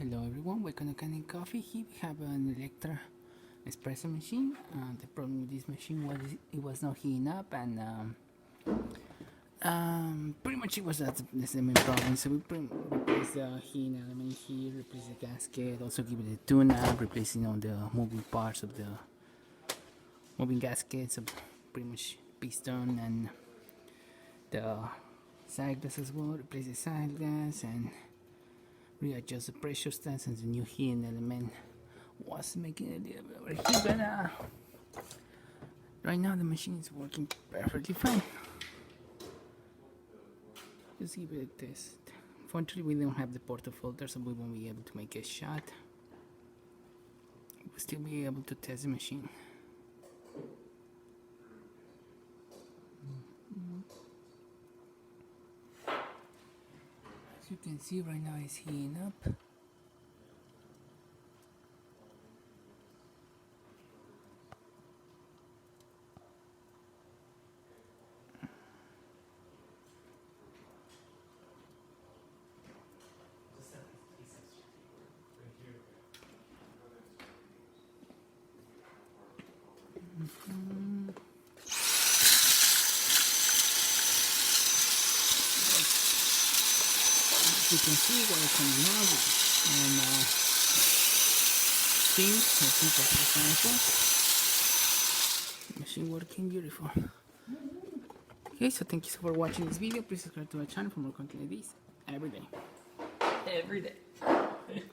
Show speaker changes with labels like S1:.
S1: Hello everyone, welcome to Kanen Coffee. Here we have an Elektra Espresso machine. The problem with this machine was it was not heating up, and pretty much it was that's the main problem. So we replaced the heating element here, replace the gasket, also give it a tune-up, replacing all the moving parts of the moving gaskets, so pretty much piston and the side glass as well. Replace the side glass and readjust the pressure stance, and the new heating element was making it a little bit overheat, but right now the machine is working perfectly fine. Just give it a test. Unfortunately, we don't have the portafilter, so we won't be able to make a shot. We'll still be able to test the machine. As you can see, right now it's heating up. You can see what it's coming out, and steam, machine working beautiful. Okay, so thank you for watching this video. Please subscribe to my channel for more content like this every day.